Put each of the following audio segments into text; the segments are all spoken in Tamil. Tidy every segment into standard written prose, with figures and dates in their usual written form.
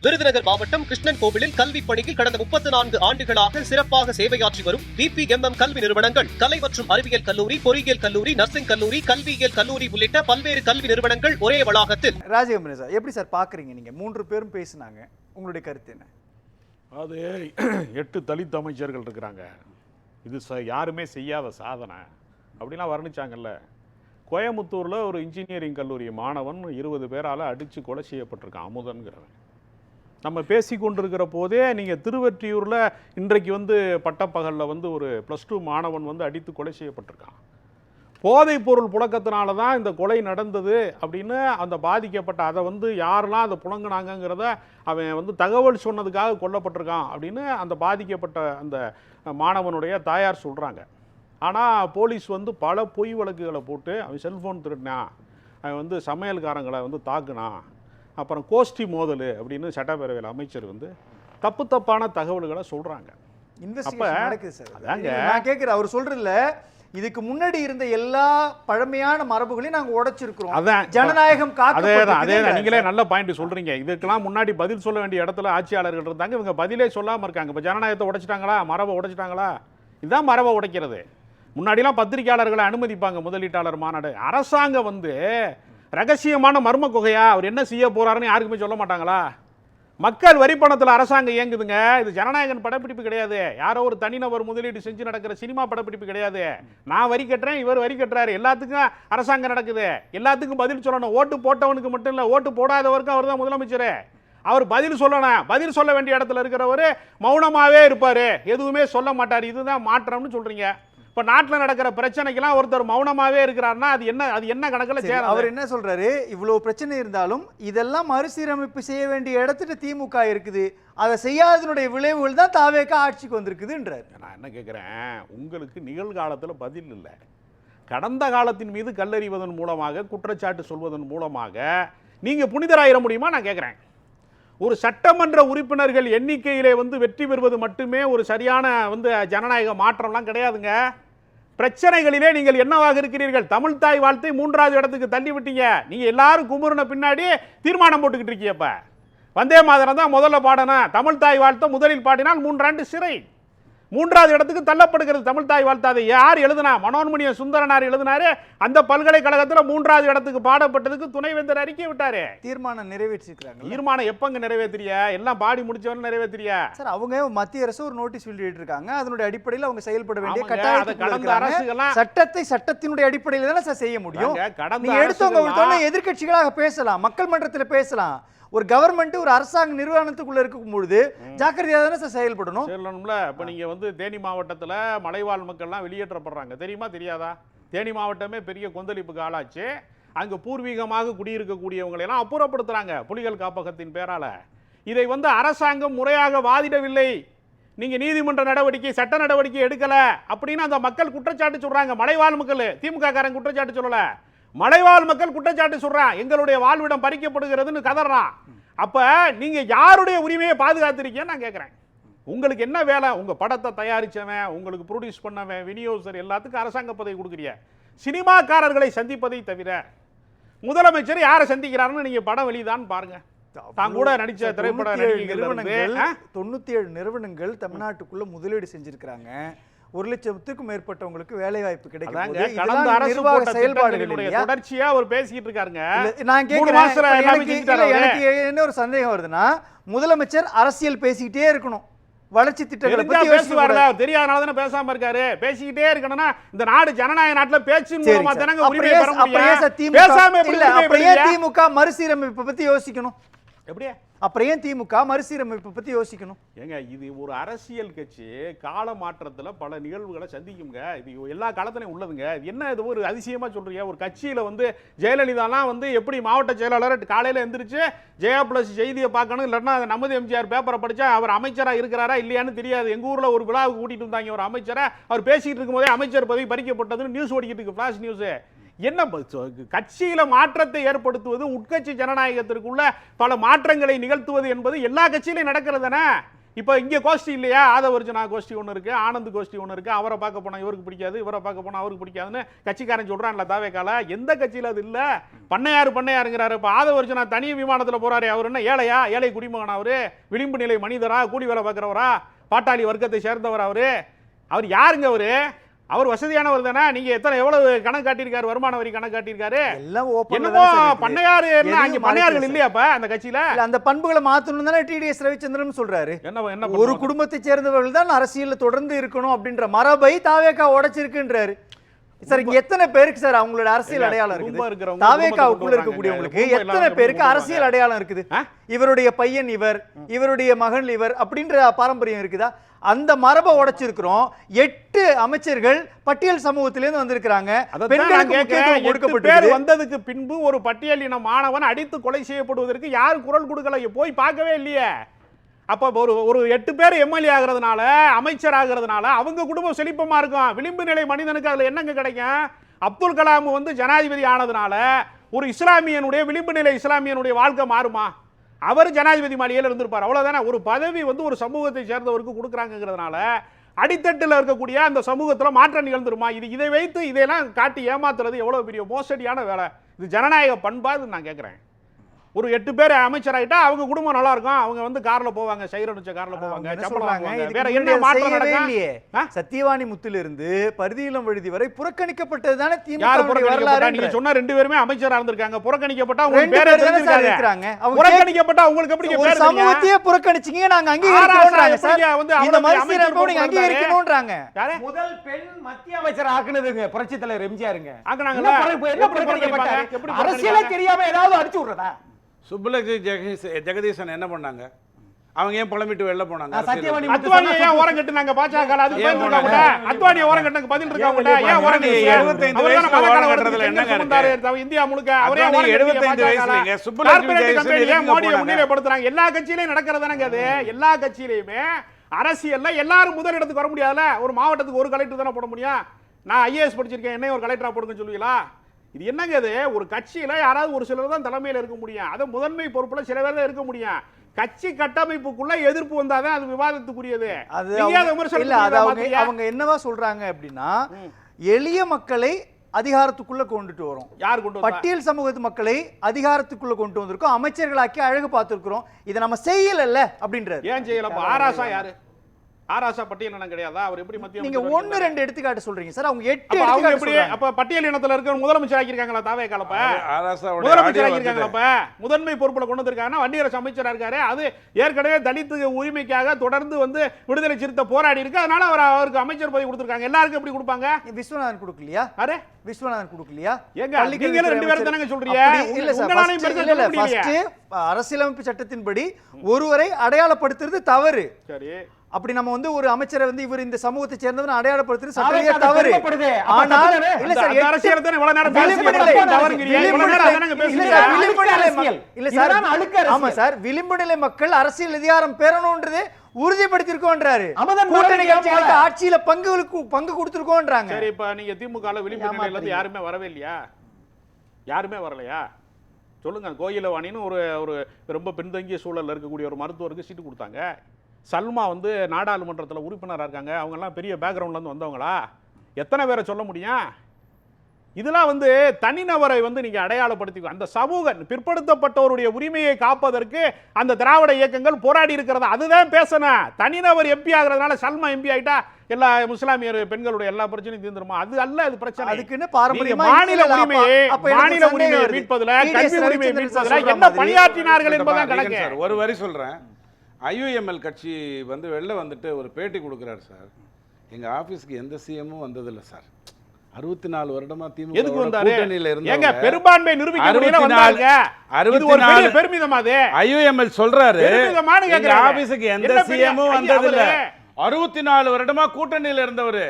விருதுநகர் மாவட்டம் கிருஷ்ணன் கோவிலில் கல்வி பணியில் கடந்த 34 ஆண்டுகளாக சிறப்பாக சேவையாற்றி வரும் VPMM கல்வி நிறுவனங்கள், கலை மற்றும் அறிவியல் கல்லூரி, பொறியியல் கல்லூரி, நர்சிங் கல்லூரி, கல்வியியல் கல்லூரி உள்ளிட்ட பல்வேறு கல்வி நிறுவனங்கள் ஒரே வளாகத்தில். ராஜகம்பரன் சார், எப்படி சார் பாக்குறீங்க? நீங்க 3 பேரும் பேசினாங்க, உங்களுடைய கருத்து என்ன? அது 8 தலித் அமைச்சர்கள் இருக்கிறாங்க, இது யாருமே செய்யாத சாதனை அப்படிலாம் வர்ணிச்சாங்கல்ல. கோயம்புத்தூரில் ஒரு இன்ஜினியரிங் கல்லூரி மாணவன் 20 பேரால் அடித்து கொலை செய்யப்பட்டிருக்கான், அமுதன்கிறவன். நம்ம பேசி கொண்டிருக்கிற போதே நீங்கள் திருவெற்றியூரில் இன்றைக்கு பட்டப்பகலில் ஒரு +2 மாணவன் அடித்து கொலை செய்யப்பட்டிருக்கான். போதைப் பொருள் புழக்கத்தினால தான் இந்த கொலை நடந்தது அப்படின்னு அந்த பாதிக்கப்பட்ட அதை யாரெல்லாம் அதை புழங்கினாங்கிறத அவன் தகவல் சொன்னதுக்காக கொல்லப்பட்டிருக்கான் அப்படின்னு அந்த பாதிக்கப்பட்ட அந்த மாணவனுடைய தாயார் சொல்கிறாங்க. ஆனால் போலீஸ் பல பொய் வழக்குகளை போட்டு அவன் செல்ஃபோன் திருடினான், அவன் சமையல்காரங்களை தாக்குனான், அப்புறம் கோஷ்டி மோதல் அப்படின்னு சட்டப்பேரவையில் அமைச்சர் தப்பான தகவல்களை சொல்கிறாங்க. நான் கேட்குறேன், அவர் சொல்றதில்ல இதுக்கு முன்னாடி இருந்த எல்லா பழமையான மரபுகளையும் நாங்கள் உடைச்சிருக்கிறோம், அதான் ஜனநாயகம் அதே நீங்களே நல்ல பாயிண்ட் சொல்றீங்க. இதுக்கெல்லாம் முன்னாடி பதில் சொல்ல வேண்டிய இடத்துல ஆட்சியாளர்கள் இருந்தாங்க, இவங்க பதிலே சொல்லாமல் இருக்காங்க. இப்போ ஜனநாயகத்தை உடைச்சிட்டாங்களா, மரபை உடைச்சிட்டாங்களா? இதுதான் மரபை உடைக்கிறது. முன்னாடிலாம் பத்திரிகையாளர்களை அனுமதிப்பாங்க முதலீட்டாளர் மாநாடு. அரசாங்கம் ரகசியமான மர்ம குகையா அவர் என்ன செய்ய போறாருன்னு யாருக்குமே சொல்ல மாட்டாங்களா? மக்கள் வரி பணத்தில் அரசாங்கம் இயங்குதுங்க. இது ஜனநாயகன் படப்பிடிப்பு கிடையாது, யாரோ ஒரு தனிநபர் முதலீடு செஞ்சு நடக்கிற சினிமா படப்பிடிப்பு கிடையாது. நான் வரி கட்டுறேன், இவர் வரி கட்டுறாரு, எல்லாத்துக்கும் அரசாங்கம் நடக்குது, எல்லாத்துக்கும் பதில் சொல்லணும். ஓட்டு போட்டவனுக்கு மட்டும் இல்லை, ஓட்டு போடாதவருக்கும் அவர் தான் முதலமைச்சர். அவர் பதில் சொல்லணும். பதில் சொல்ல வேண்டிய இடத்துல இருக்கிறவர் மௌனமாவே இருப்பாரு, எதுவுமே சொல்ல மாட்டார். இதுதான் மாற்றம்னு சொல்றீங்க. இப்போ நாட்டில் நடக்கிற பிரச்சனைக்கெல்லாம் ஒருத்தர் மௌனமாவே இருக்கிறாருன்னா அது என்ன கணக்கில் சேரும்? அவர் என்ன சொல்றாரு, இவ்வளவு பிரச்சனை இருந்தாலும் இதெல்லாம் மறுசீரமைப்பு செய்ய வேண்டிய இடத்துல திமுக இருக்குது, அதை செய்யாதனுடைய விளைவுகள் தான் தாவேக ஆட்சிக்கு வந்திருக்குதுன்றார். நான் என்ன கேட்குறேன், உங்களுக்கு நிகழ்காலத்தில் பதில் இல்லை. கடந்த காலத்தின் மீது கல்லறிவதன் மூலமாக, குற்றச்சாட்டு சொல்வதன் மூலமாக நீங்கள் புனிதராயிட முடியுமா? நான் கேட்குறேன். ஒரு சட்டமன்ற உறுப்பினர்கள் எண்ணிக்கையிலே வெற்றி பெறுவது மட்டுமே ஒரு சரியான ஜனநாயக மாற்றம்லாம் கிடையாதுங்க. பிரச்சனைகளிலே நீங்கள் என்னவாக இருக்கிறீர்கள்? தமிழ் தாய் வாழ்த்தை 3வது இடத்துக்கு தள்ளி விட்டீங்க. நீங்க எல்லாரும் குமுறுன பின்னாடி தீர்மானம் போட்டுக்கிட்டு இருக்கீங்க. இப்ப வந்தே மாதரம் தான் முதல்ல பாடணும், தமிழ் தாய் வாழ்த்தை முதலில் பாடினால் 3 ஆண்டு சிறை. 3வது இடத்துக்கு தள்ளப்படுகிறது தமிழ் தாய் வாழ்த்தாதை. யார் எழுதுனா? மனோன்மணிய சுந்தரனார் எழுதினாரு. அந்த பல்கலைக்கழகத்தில் 3வது இடத்துக்கு பாடப்பட்டதுக்கு துணைவேந்தர் அறிக்கை விட்டாரு. தீர்மானம் நிறைவேற்றிருக்காங்க. தீர்மானம் எப்பங்க நிறைவேற்றிய? எல்லாம் பாடி முடிச்சவன் நிறைவேற்றிய சார். அவங்க மத்திய அரசு ஒரு நோட்டீஸ் வெளியிட்டு இருக்காங்க, அதனுடைய அடிப்படையில் அவங்க செயல்பட வேண்டிய கட்டாயம். சட்டத்தை சட்டத்தினுடைய அடிப்படையில் தானே சார் செய்ய முடியும். நீங்க எடுத்தவங்க எதிர்கட்சிகளாக பேசலாம், மக்கள் மன்றத்தில் பேசலாம். ஒரு கவர்மெண்ட் ஒரு அரசாங்க நிறுவனத்துக்குள்ள இருக்கும் பொழுது ஜாக்கிரதையாக தானே சார் செயல்படணும். சொல்லணும்ல. இப்போ நீங்க தேனி மாவட்டத்தில் மலைவாழ் மக்கள்லாம் வெளியேற்றப்படுறாங்க, தெரியுமா தெரியாதா? தேனி மாவட்டமே பெரிய கொந்தளிப்புக்கு ஆளாச்சு. அங்கே பூர்வீகமாக குடியிருக்கக்கூடியவங்களெல்லாம் அப்புறப்படுத்துறாங்க புலிகள் காப்பகத்தின் பேரால. இதை அரசாங்கம் முறையாக வாதிடவில்லை, நீங்க நீதிமன்ற நடவடிக்கை சட்ட நடவடிக்கை எடுக்கல அப்படின்னு அந்த மக்கள் குற்றச்சாட்டு சொல்றாங்க. மலைவாழ் மக்கள், திமுக காரன் குற்றச்சாட்டு சொல்லல, மலைவாழ் மக்கள் குற்றச்சாட்டு சொல்றான், எங்களுடைய வாழ்விடம் பறிக்கப்படுகிறதுன்னு கதறான். அப்ப நீங்க யாருடைய உரிமையை பாதுகாத்திருக்கீங்க நான் கேட்கிறேன். உங்களுக்கு என்ன வேலை? உங்க படத்தை தயாரிச்சவன், உங்களுக்கு ப்ரொடியூஸ் பண்ணவன், விநியோகஸ்தர் எல்லாத்துக்கும் அரசாங்க பதவி கொடுக்குறீங்க. சினிமாக்காரர்களை சந்திப்பதை தவிர முதலமைச்சர் யாரை சந்திக்கிறாருன்னு நீங்க படம் வெளிதான் பாருங்க. தான் கூட நடிச்ச திரைப்பட நிறுவனங்கள் 97 நிறுவனங்கள் தமிழ்நாட்டுக்குள்ள முதலீடு செஞ்சிருக்கிறாங்க. 1 லட்சத்துக்கும் மேற்பட்டவங்களுக்கு வேலை வாய்ப்பு கிடைக்கும். கடந்த அரசு செயல்பாடுகளுடைய தொடர்ச்சியா அவர் பேசிட்டு இருக்காருங்க. நான் கேட்கிறேன், எனக்கு என்ன ஒரு சந்தேகம் வருதுன்னா, முதலமைச்சர் அரசியல் பேசிக்கிட்டே இருக்கணும், வளர்ச்சி திட்டங்களை பத்தி பேசுவாரா? தெரியாதனால தானே பேசாம இருக்காரு. பேசிக்கிட்டே இருக்கணும்னா இந்த நாடு ஜனநாயக நாட்டுல பேச்சின் மூலமா தானங்க உரிமை பெற முடியும். பேசாம இல்ல, அப்படியே திமுக மறுசீரமைப்பு பத்தி யோசிக்கணும். எப்படியே அப்புறம் ஏன் திமுக மறுசீரமைப்பு பத்தி யோசிக்கணும்? ஏங்க, இது ஒரு அரசியல் கட்சி கால மாற்றத்தில் பல நிகழ்வுகளை சந்திக்குங்க. இது எல்லா காலத்திலையும் உள்ளதுங்க. என்ன இது ஒரு அதிசயமா சொல்றீங்க? ஒரு கட்சியில ஜெயலலிதாலாம் எப்படி மாவட்ட செயலாளர் காலையில எந்திரிச்சு ஜெயா பிளஸ் செய்தியை பார்க்கணும், இல்லைன்னா நமது எம்ஜிஆர் பேப்பரை படிச்சா அவர் அமைச்சரா இருக்கிறாரா இல்லையான்னு தெரியாது. எங்க ஊர்ல ஒரு விழாவுக்கு கூட்டிட்டு வந்தாங்க ஒரு அமைச்சரை, அவர் பேசிட்டு இருக்கும் போதே அமைச்சர் பதவி பறிக்கப்பட்டதுன்னு நியூஸ் ஓடிக்கிட்டு இருக்கு, ஃபிளாஷ் நியூஸ். என்ன கட்சியில மாற்றத்தை ஏற்படுத்துவது, உட்கட்சி ஜனநாயகத்திற்குள்ள பல மாற்றங்களை நிகழ்த்துவது என்பது எல்லா கட்சியிலையும் நடக்கிறதுனா. இப்போ இங்க கோஷ்டி இல்லையா, ஆதவர்ஜனா கோஷ்டி ஒன்று இருக்கு, ஆனந்த் கோஷ்டி ஒன்று இருக்கு. அவரை பார்க்க போனா இவருக்கு பிடிக்காது, இவரை பார்க்க போனா அவருக்கு பிடிக்காதுன்னு கட்சிக்காரன் சொல்றான்ல தாவேக்கால. எந்த கட்சியில அது இல்ல? பண்ணையாருங்கிறாரு. இப்ப ஆதவர்ஜனா தனி விமானத்துல போறாரு. அவர் என்ன ஏழையா? ஏழை குடிமகன் அவரு? விளிம்பு நிலை மனிதரா? கூலி வேலை பார்க்கிறவரா? பாட்டாளி வர்க்கத்தை சேர்ந்தவர் அவரு? அவர் யாருங்க அவரு? அவர் வசதியானவர் தானே. நீங்க எவ்வளவு கணக்கு காட்டியிருக்காரு, வருமான வரி கணக்கு காட்டியிருக்காரு. என்னமோ பண்ணையாரு, அங்க பண்ணையார்கள் இல்லையாப்ப அந்த கட்சியில? அந்த பண்புகளை மாத்தணும் தானே டிடிஎஸ் ரவிச்சந்திரன் சொல்றாரு. என்ன ஒரு குடும்பத்தை சேர்ந்தவர்கள் தான் அரசியல்ல தொடர்ந்து இருக்கணும் அப்படின்ற மரபை தாவேகா உடைச்சிருக்குன்றாரு. சார் இங்க எத்தனை பேருக்கு சார் அவங்களோட அரசியல் அடையாளம் இருக்குது? தாவேகாவுக்குள்ள இருக்கக்கூடியவங்களுக்கு எத்தனை பேருக்கு அரசியல் அடையாளம் இருக்குது? இவருடைய பையன் இவருடைய மகன் இவர் அப்படின்ற பாரம்பரியம் இருக்குதா? அந்த மரபை உடைச்சிருக்கிறோம். 8 அமைச்சர்கள் பட்டியல் சமூகத்திலிருந்து வந்திருக்கிறாங்க. வந்ததுக்கு பின்பு ஒரு பட்டியலின மாணவன் அடித்து கொலை செய்யப்படுவதற்கு யார் குரல் கொடுக்கல? போய் பார்க்கவே இல்லையே. அப்ப ஒரு 8 பேர் எம்எல்ஏ ஆகிறதுனால, அமைச்சர் ஆகிறதுனால அவங்க குடும்பம் செழிப்பமா இருக்கும். விளிம்பு நிலை மனிதனுக்கு அதுல என்னங்க கிடைக்கும்? அப்துல் கலாம் வந்து ஜனாதிபதி ஆனதுனால ஒரு இஸ்லாமியனுடைய, விளிம்பு நிலை இஸ்லாமியனுடைய வாழ்க்கை மாறுமா? அவர் ஜனாதிபதி மாளிகையில் இருந்திருப்பார், அவ்வளவுதானே. ஒரு பதவி வந்து ஒரு சமூகத்தை சேர்ந்தவருக்கு கொடுக்குறாங்கிறதுனால அடித்தட்டில் இருக்கக்கூடிய அந்த சமூகத்தில் மாற்றம் நிகழ்ந்துருமா? இதை வைத்து இதையெல்லாம் காட்டி ஏமாத்துறது எவ்வளவு பெரிய மோசடியான வேலை. இது ஜனநாயக பண்பா? நான் கேட்கிறேன். ஒரு 8 பேர் அமைச்சர் ஆயிட்டா அவங்க குடும்பம் நல்லா இருக்கும். அவங்க வந்து கார்ல போவாங்க, சைரடிச்ச கார்ல போவாங்க, வேற என்ன மாற்றம் நடக்கும்? சத்தியவாணி முத்துல இருந்து பரிதியிலம் விடுதி வரை புறக்கணிக்கப்பட்டது தானே திமுக. நீங்க சொன்ன 2 பேருமே அமைச்சரா இருந்திருக்காங்க. புறக்கணிக்கப்பட்டா அவங்க பேரே தெரிஞ்சிருக்காங்க. புறக்கணிக்கப்பட்டா உங்களுக்கு எப்படி பேர்? சமூகத்தையே புறக்கணிச்சீங்க, நாங்க அங்கீகரிக்கிறோம்ன்றாங்க சார். வந்து இந்த மறுசீரமைப்பை நீங்க அங்கீகரிக்கணும்ன்றாங்க. முதல் பெண் மத்திய அமைச்சர் ஆக்குனதுங்க புரட்சி தலைவர் எம்ஜிஆருங்க. ஆக்குனாங்கல்ல. என்ன புறக்கணிக்கப்பட்டாங்க? அரசியலே தெரியாம ஏதாவது அடிச்சு விடுறதா? சுப்புலட்சுமி ஜெகதீசன் என்ன பண்ணாங்க? அவங்க ஏன் புலம்பிட்டு வெளில போனாங்க? அத்வானியை ஏன் ஓரம் கட்டுனாங்க? பாஜக அதுக்கு பதில் இருக்காங்க. அத்வானியை ஓரம் கட்டுங்க பதில் இருக்காங்க. ஏன் ஓரம் கட்டுங்க? 75 வயசுல ஓரம் கட்டறதுல என்னங்க இருக்கு? இந்தியா முழுக்க அவரே ஓரம் 75 வயசுலங்க சுப்புலட்சுமி ஜெகதீசன் மோடியை முன்னிலைப்படுத்துறாங்க. எல்லா கட்சியிலயும் நடக்கிறதானங்க அது. எல்லா கட்சியிலயுமே அரசியல்ல எல்லாரும் முதலிடத்துக்கு வர முடியாதுல. ஒரு மாவட்டத்துக்கு ஒரு கலெக்டர் தானே போட முடியும். நான் ஐஏஎஸ் படிச்சிருக்கேன், என்ன ஒரு கலெக்டரா போடுங்கன்னு சொல்லுவீங்களா? இது என்னங்க? இது ஒரு கட்சியில யாராவது ஒரு சிலர் தான் தலைமையில் இருக்க முடியும். அது முதன்மை பொறுப்புல சில பேர் தான் இருக்க முடியும். கட்சி கட்டமைப்புக்குள்ள எதிர்ப்பு வந்தாதான் அது விவாதத்துக்குரியது. அவங்க என்னவா சொல்றாங்க அப்படின்னா, எளிய மக்களை அதிகாரத்துக்குள்ள கொண்டுட்டு வரும். யார் கொண்டு? பட்டியல் சமூகத்து மக்களை அதிகாரத்துக்குள்ள கொண்டு வந்திருக்கோம், அமைச்சர்களாக்கி அழகு பார்த்திருக்கிறோம். இதை நம்ம செய்யல அப்படின்றது. ஏன் செய்யல? ஆராசா யாரு? ஆராசா பட்டியல் கிடையாதா? அவர் எப்படி மத்திய? நீங்க 1-2 எடுத்துக்காட்டு சொல்றீங்க சார். அவங்க 8 எடுத்துக்காட்டு எப்படி? அப்ப பட்டியல் இனத்துல இருக்க முதலமைச்சர் ஆக்கிருக்காங்களா தாவேகாலப்ப? முதலமைச்சர் ஆக்கிருக்காங்களப்ப? முதன்மை பொறுப்புல கொண்டு வந்திருக்காங்கன்னா வன்னியரசு அமைச்சரா இருக்காரு. அது ஏற்கனவே தலித் உரிமைக்காக தொடர்ந்து வந்து விடுதலை சிறுத்தை போராடி இருக்கு. அதனால அவருக்கு அமைச்சர் பதவி கொடுத்திருக்காங்க. எல்லாருக்கும் எப்படி கொடுப்பாங்க? விஸ்வநாதன் கொடுக்கலையா? அரே விஸ்வநாதன் கொடுக்கலையா? ஏங்க நீங்க 2 பேர் தானங்க சொல்றீங்க. இல்ல சார், ஃபர்ஸ்ட் அரசியலமைப்பு சட்டத்தின்படி ஒருவரை அடையாளப்படுத்துறது தவறு. சரி, அப்படி நம்ம வந்து ஒரு அமைச்சரை வந்து இவர் இந்த சமூகத்தை சேர்ந்தவன் அடையாளப்படுத்துறது சட்டமே தவறு. ஆனால் இல்ல சார், அரசியல் தான இவ்வளவு நேரம் இல்ல சார், ஆமா சார், விளிம்பு நிலை மக்கள் அரசியல் அதிகாரம் பெறணும்ன்றது உறுதிப்படுத்திருக்கோன்றாரு. கூட்டணி கட்சிகளுக்கு ஆட்சியில பங்கு கொடுத்திருக்கோன்றாங்க. சரி, இப்ப நீங்க திமுகல விளிம்பு நிலையில இருந்து யாருமே வரவே இல்லையா? யாருமே வரலையா? சொல்லுங்க. கோயிலவாணின்னு ஒரு ரொம்ப பின்தங்கிய சூழல்ல இருக்கக்கூடிய ஒரு மருத்துவருக்கு சீட்டு கொடுத்தாங்க. சல்மா வந்து நாடாளுமன்றத்தில் உறுப்பினராக இருக்காங்க. அவங்கெல்லாம் பெரிய பேக்ரவுண்ட்லேருந்து வந்தவங்களா? எத்தனை பேரை சொல்ல முடியும்? இதெல்லாம் வந்து தனிநபரை வந்து நீங்கள் அடையாளப்படுத்தி அந்த சமூக பிற்படுத்தப்பட்டவருடைய உரிமையை காப்பதற்கு அந்த திராவிட இயக்கங்கள் போராடி இருக்கிறது. அதுதான் பேசணும். தனிநபர் எம்பி ஆகிறதுனால சல்மா எம்பி ஆகிட்டா எல்லா முஸ்லாமியர் பெண்களுடைய எல்லா பிரச்சனையும் தீர்ந்துருமா? அது அல்ல. அது பிரச்சனை. அதுக்குன்னு பாரம்பரியமா மாநில உரிமையை மீட்பதில், கல்வி உரிமையை மீட்பதில் என்ன பணியாற்றினார்கள் என்பதான் கணக்கு. ஒரு வரி சொல்றேன். ஐயுஎம்எல் கட்சி வந்து வெளில வந்துட்டு ஒரு பேட்டி கொடுக்குறாரு சார். எங்கள் ஆஃபீஸ்க்கு எந்த சிஎம்மும் வந்ததில்லை சார். 64 வருடமா திமுக கூட்டணியில இருந்தாங்க. பெரும்பான்மை நிரூபிக்க முடியல வந்தாங்க. இது ஒரு பெரிய பெருமிதம். அது ஐயுஎம்எல் சொல்றாரு, எங்க ஆபீஸ்க்கு எந்த சிஎம்மும் வந்ததில்லை. 64 வருடமா கூட்டணியில இருந்தவர்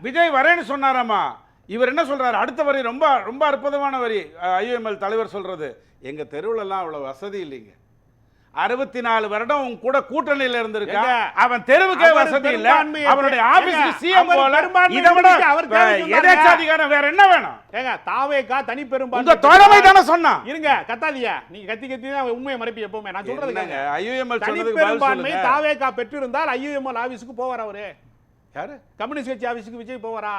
விஜய் வரேன்னு சொன்னாராமா. இவர் என்ன சொல்றாரு? அடுத்த வரி ரொம்ப ரொம்ப அற்புதமான வரி. ஐயுஎம்எல் தலைவர் சொல்றது, எங்க தெருவுல எல்லாம் அவ்வளவு வசதி இல்லைங்க. 64 வருடம் உன் கூட கூட்டணியில இருந்திருக்கா. ஏங்க, அவன் தெருவுக்கே அவர் வசதி இல்ல, பெரும்பான்மையை அவனுடைய ஆபீஸ்க்கு ஏங்க, சிஎம் அவர் போல. பெரும்பான்மையை இதை விட அவர் கேள்வி எதேச்சாதிகாரம் வேற என்ன வேணும்? ஏங்க தாவேகா தனி உங்க பெரும்பான்மை தோழமை தானே சொன்னான். இருங்க கத்தாதீங்க, நீங்க கத்தி கத்தி தான் உண்மையை மறைப்பி எப்பவுமே. நான் சொல்றது என்னங்க, கேளுங்க. ஐயுஎம்எல் தனி சொன்னதுக்கு பதில் பெரும்பான்மை சொல்லுங்க. தாவேகா பெற்றிருந்தால் ஐயுஎம்எல் ஆபீஸ்க்கு போவார் அவரு. யாரு? கம்யூனிஸ்ட் கட்சி ஆபீஸ்க்கு விஜய் போவாரா?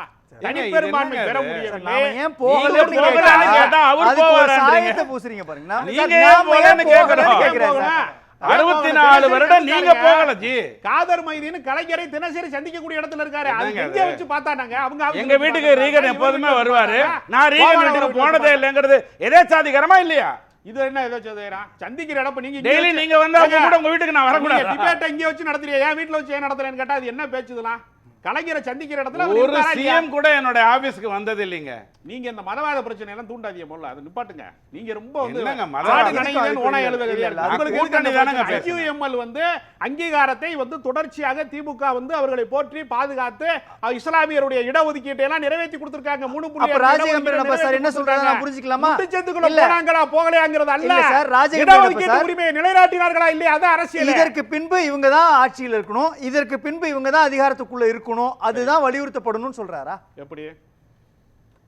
தனி இது பெரும்பான்மை என்னங்க பெற இது? முடியவில்லை. நாம ஏன் போகலன்னு நீங்க போகலன்னு கேட்டா அவர் அதுக்கு ஒரு போவாரான்றீங்க. சாயத்தை பூசுறீங்க பாருங்க. நீங்க நாம ஏன் ஏன் போகலன்னு போகலன்னு கேக்குறோம். கேக்குறேன் சார். 64 வருடம் நீங்க போகல ஜி. காதர் மைதீன் கலைஞரை தினசரி சந்திக்கக்கூடிய இடத்துல இருக்காரு. அது என்னங்க எங்க வச்சு பார்த்தானாங்க அவங்க ஆபீஸ்ல எங்க வீட்டுக்கு பார்த்தாங்க. ரீகன் இவங்க எப்போதுமே வீட்டுக்கு வருவாரு. பார்த்தாங்க. நான் ரீகன் போவாரா வீட்டுக்கு வீட்டுக்கு போனதே இல்லைங்கிறது எதேச்சாதிகாரமா இல்லையா? இது என்ன ஏதோ செய்யறான்? சந்திக்கிற இடப்ப நீங்க டெய்லி நீங்க வந்தா உங்க கூட உங்க வீட்டுக்கு நான் வரக்கூடாது. டிபேட் இங்க வச்சு நடத்துறியா? என் வீட்ல வச்சு ஏன் நடத்தலன்னு கேட்டா அது என்ன பேச்சு இதெல்லாம்? கலைஞரை சந்திக்கிற இடத்துல அவர் ஒரு இருக்காரா இல்லையா? சிஎம் கூட என்னோட ஆபீஸ்க்கு வந்தது இல்லைங்க. நீங்க இந்த மதவாத பிரச்சனை எல்லாம் தூண்டாதீங்க முதல்ல. அதை நிப்பாட்டுங்க. நீங்க ரொம்ப வந்து என்னங்க மதவாத ஆடு கணையிலேன்னு ஓனாய் எழுதுறது. இல்ல, இல்ல, உங்களுக்கு கூட்டணி எதுக்கு தானங்க அந்த பேசுறேன். IUML வந்து அங்கீகாரத்தை வந்து தொடர்ச்சியாக திமுக வந்து அவர்களை போற்றி பாதுகாத்து இஸ்லாமியருடைய இடஒதுக்கீட்டை எல்லாம் நிறைவேற்றி கொடுத்திருக்காங்க. 3.5 அப்ப ராஜகம்பீரன் அப்ப சார் என்ன சொல்றாங்க நான் புரிஞ்சுக்கலாமா? முட்டுச்சத்துக்குள்ள இல்ல. போனாங்களா போகலையாங்கிறது அல்ல. இல்ல சார், ராஜகம்பீரன் அப்ப இடஒதுக்கீட்டு சார் உரிமையை நிலைநாட்டினார்களா இல்லையா? அது அரசியல். இதற்கு பின்பு இவங்க தான் ஆட்சியில் இருக்கணும், இதற்கு பின்பு இவங்க தான் அதிகாரத்துக்குள்ள இருக்கணும், அதுதான் வலியுறுத்தப்படணும்னு சொல்றாரா? எப்படி?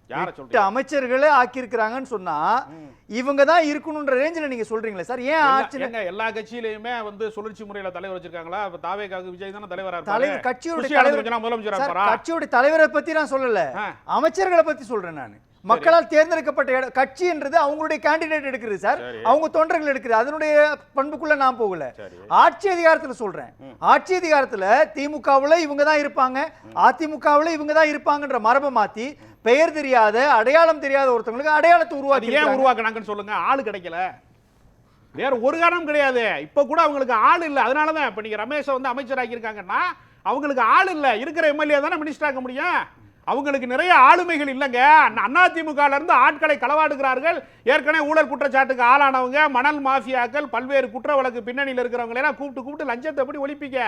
யார 8 சொல்றீங்க? அமைச்சர்களே ஆக்கி இருக்கிறாங்கன்னு சொன்னா இவங்க தான் இருக்கணும்ன்ற ரேஞ்சில நீங்க சொல்றீங்களா சார்? ஏன் ஆட்சி ஏங்க, எல்லா கட்சியிலயுமே வந்து சுழற்சி முறையில தலைவர் வச்சிருக்காங்களா? இப்ப தாவேகாவுக்கு விஜய் தானே தலைவரா இருப்பாரு. தலைவர் கட்சியோட குஷி ஆனந்த் தலைவர் கொஞ்ச நாள் முதலமைச்சரா சார், இருப்பாரா? கட்சியோட தலைவரை பத்தி நான் சொல்லல, ஆ. அமைச்சர்களை பத்தி சொல்றேன் நான். மக்களால் தேர்ந்தெடுக்கப்பட்ட கட்சின்றது அவங்களுடைய கேண்டிடேட் எடுக்குது சார், சரி. அவங்க தொண்டர்கள் எடுக்குது, அதனுடைய பண்புக்குள்ள நான் போகல. சரி. ஆட்சி அதிகாரத்துல சொல்றேன், ஆட்சி அதிகாரத்துல திமுகவுல இவங்க தான் இருப்பாங்க, அதிமுகவுல இவங்க தான் இருப்பாங்கன்ற மரபை மாத்தி பெயர் தெரியாத அடையாளம் தெரியாத ஒருத்தவங்களுக்கு அடையாளத்தை அது உருவாக்கி ஏன் உருவாக்குனாங்கன்னு சொல்லுங்க. ஆளு கிடைக்கல, வேற ஒரு காரணம் கிடையாது. இப்ப கூட அவங்களுக்கு ஆள் இல்ல. அதனாலதான் இப்ப நீங்க ரமேஷை வந்து அமைச்சராக்கி இருக்காங்கன்னா அவங்களுக்கு ஆள் இல்ல. இருக்கிற எம்எல்ஏ தானே மினிஸ்டர் ஆக்க முடியும். அவங்களுக்கு நிறைய ஆளுமைகள் இல்லைங்க. அதிமுக இருந்து ஆட்களை களவாடுகிறார்கள். ஏற்கனவே ஊழல் குற்றச்சாட்டுக்கு ஆளானவங்க, மணல் மாஃபியாக்கள், பல்வேறு குற்ற வழக்கு பின்னணியில் இருக்கிறவங்க எல்லாம் கூப்பிட்டு லஞ்சத்தை எப்படி ஒழிப்பீங்க?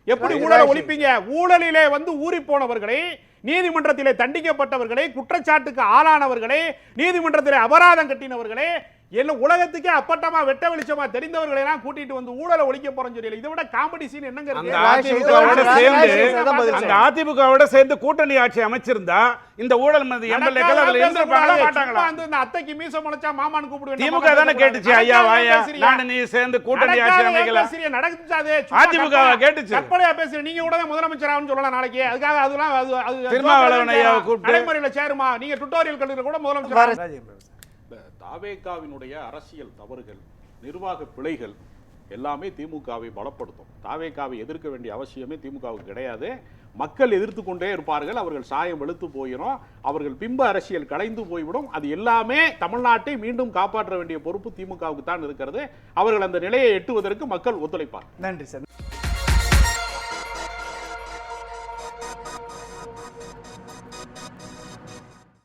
எப்படி ஊழலை ஒழிப்பீங்க? ஊழலிலே வந்து ஊறி போனவர்களை, நீதிமன்றத்திலே தண்டிக்கப்பட்டவர்களை, குற்றச்சாட்டுக்கு ஆளானவர்களை, நீதிமன்றத்திலே அபராதம் கட்டினவர்களை, எல்லாம் உலகத்துக்கே அப்பட்டமா வெட்ட வெளிச்சமா தெரிந்தவர்களை எல்லாம் கூட்டிட்டு வந்து ஊழலை ஒழிக்க போறோம்னு சொல்லி இதை விட காமெடி சீன் என்னங்க அந்த இருக்கு? அதிமுகவோட சேர்ந்து கூட்டணி ஆட்சி அமைச்சிருந்தா இந்த ஊழல் மதி எம்எல்ஏக்கள் அதுல இருந்திருப்பாங்களா மாட்டாங்களா? இந்த அத்தைக்கு மீச முளைச்சா மாமான்னு கூப்பிடுவேன். திமுக தானே கேட்டுச்சு, ஐயா வாயா நானு நீ சேர்ந்து கூட்டணி ஆட்சி அமைக்கல. அதிமுக கேட்டுச்சு. கற்பனையா பேசுறீங்க. நீங்க கூட முதலமைச்சர் ஆகும்னு சொல்லலாம் நாளைக்கு. அதுக்காக அதெல்லாம் அது திருமாவளவன் ஐயாவை கூப்பிட்டு நடைமுறையில சேருமா? நீங்க டுட்டோரியல் கல்லூரியில கூட முதலமைச்சர். தாவேகாவினுடைய அரசியல் தவறுகள், நிர்வாக பிழைகள் எல்லாமே திமுகவை பலப்படுத்தும். தாவேகாவை எதிர்க்க வேண்டிய அவசியமே திமுகவுக்கு கிடையாது. மக்கள் எதிர்த்து கொண்டே இருப்பார்கள். அவர்கள் சாயம் வெளுத்து போயிடும். அவர்கள் பிம்ப அரசியல் கலைந்து போய்விடும். அது எல்லாமே தமிழ்நாட்டை மீண்டும் காப்பாற்ற வேண்டிய பொறுப்பு திமுகவுக்கு தான் இருக்கிறது. அவர்கள் அந்த நிலையை எட்டுவதற்கு மக்கள் ஒத்துழைப்பார். நன்றி சார்.